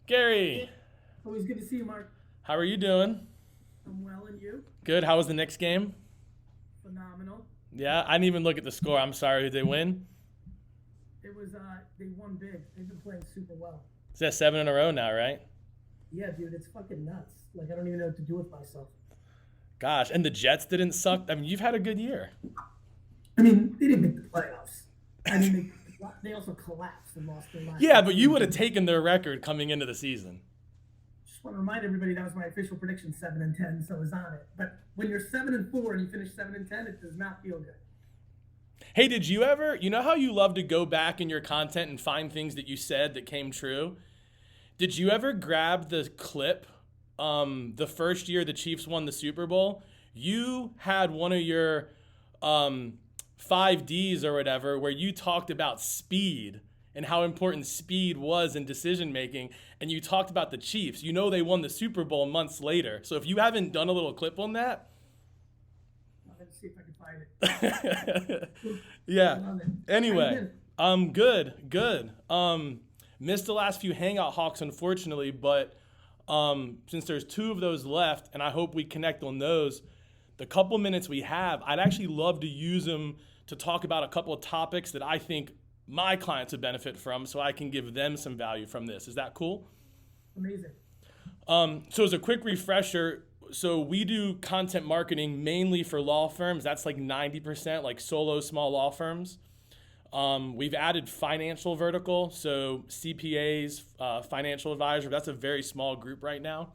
Gary, Hey, always good to see you, Mark. how are you doing? I'm well, and you? Good. How was the Knicks game? Phenomenal. Yeah, I didn't even look at the score. I'm sorry. Did they win? They won big. They've been playing super well. Is that seven in a row now, right? Yeah, dude, it's fucking nuts. Like, I don't even know what to do with myself. Gosh, and the Jets didn't suck. I mean, you've had a good year. I mean, they didn't make the playoffs. I mean, they also collapsed and lost their last. Yeah, but you would have taken their record coming into the season. Just want to remind everybody that was my official prediction, 7-10, so I was on it. But when you're 7-4 and you finish 7-10, it does not feel good. Hey, did you ever, you know how you love to go back in your content and find things that you said that came true? Did you ever grab the clip the first year the Chiefs won the Super Bowl? You had one of your five Ds or whatever where you talked about speed and how important speed was in decision making, and you talked about the Chiefs. You know they won the Super Bowl months later. So if you haven't done a little clip on that, Let's see if I can find it. yeah. I love it. How you Anyway, been? good. Missed the last few Hangout Hawks, unfortunately, but since there's two of those left, and I hope we connect on those, the couple minutes we have, I'd actually love to use them to talk about a couple of topics that I think my clients would benefit from, so I can give them some value from this. Is that cool? Amazing. So as a quick refresher, so we do content marketing mainly for law firms. That's like 90%, like solo small law firms. We've added financial vertical, so CPAs, financial advisor. That's a very small group right now.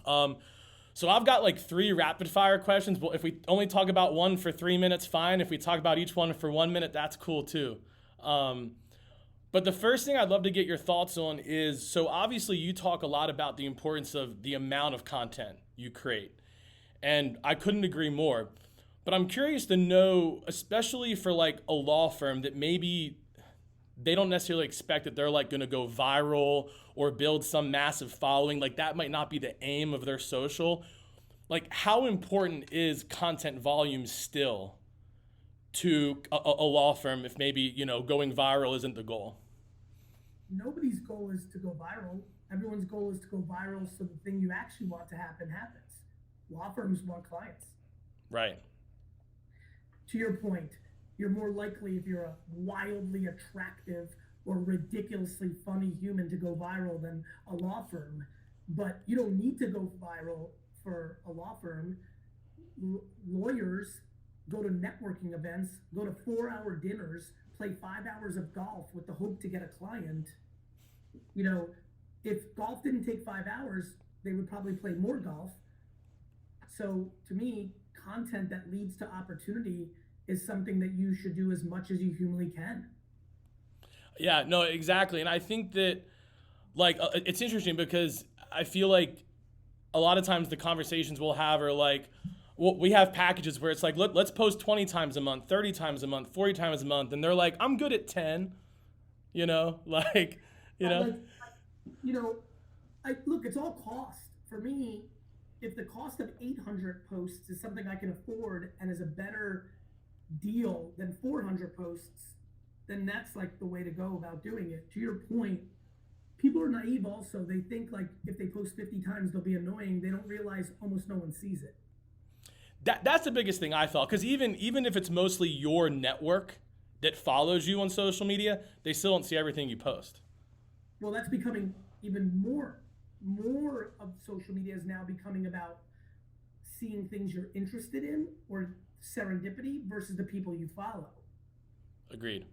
So I've got like three rapid fire questions. But if we only talk about one for 3 minutes, fine. If we talk about each one for 1 minute, that's cool too. But the first thing I'd love to get your thoughts on is, so obviously you talk a lot about the importance of the amount of content you create. And I couldn't agree more. But I'm curious to know, especially for like a law firm that maybe they don't necessarily expect that they're like going to go viral or build some massive following. Like that might not be the aim of their social. Like how important is content volume still to a law firm if maybe, going viral isn't the goal? Nobody's goal is to go viral. Everyone's goal is to go viral so the thing you actually want to happen happens. Law firms want clients. Right. To your point, you're more likely if you're a wildly attractive or ridiculously funny human to go viral than a law firm. But you don't need to go viral for a law firm. Lawyers go to networking events, go to 4-hour dinners, play 5 hours of golf with the hope to get a client. You know, if golf didn't take 5 hours, they would probably play more golf. So to me, content that leads to opportunity is something that you should do as much as you humanly can. Yeah, no, exactly. And I think that, like, it's interesting because I feel like a lot of times the conversations we'll have are like, well, we have packages where it's like, let's post 20 times a month, 30 times a month, 40 times a month. And they're like, I'm good at 10, like, Like, you know, look, it's all cost. For me, if the cost of 800 posts is something I can afford and is a better deal than 400 posts, then that's like the way to go about doing it. To your point, people are naive also. They think like if they post 50 times, they'll be annoying. They don't realize almost no one sees it. that's the biggest thing I thought. Because even if it's mostly your network that follows you on social media, they still don't see everything you post. Well, that's becoming even more. More of social media is now becoming about seeing things you're interested in or serendipity versus the people you follow. Agreed.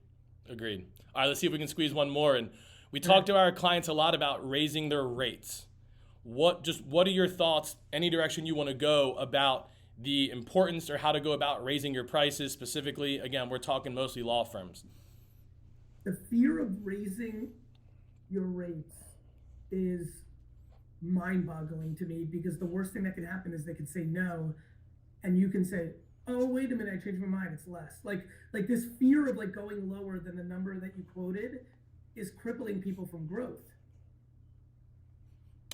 All right, let's see if we can squeeze one more. And we talk to our clients a lot about raising their rates. What are your thoughts, any direction you want to go about the importance or how to go about raising your prices specifically? Again, we're talking mostly law firms. The fear of raising your rates is mind-boggling to me because the worst thing that can happen is they could say no, and you can say, "Oh, wait a minute, I changed my mind. It's less." Like this fear of like going lower than the number that you quoted is crippling people from growth.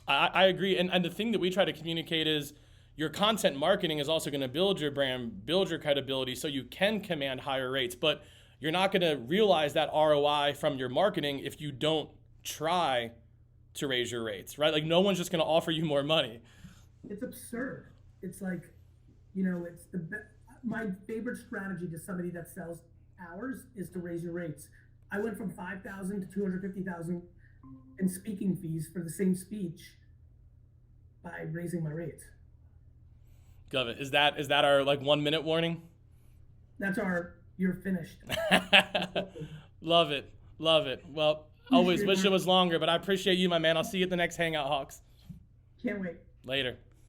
I agree. And the thing that we try to communicate is your content marketing is also going to build your brand, build your credibility so you can command higher rates. But you're not going to realize that ROI from your marketing if you don't try to raise your rates, right? Like no one's just going to offer you more money. It's absurd. It's like, it's my favorite strategy to somebody that sells hours is to raise your rates. I went from 5,000 to 250,000 in speaking fees for the same speech by raising my rates. Love it. Is that our like 1 minute warning? That's you're finished. Love it. Love it. Well, always wish it was longer, but I appreciate you, my man. I'll see you at the next Hangout, Hawks. Can't wait. Later.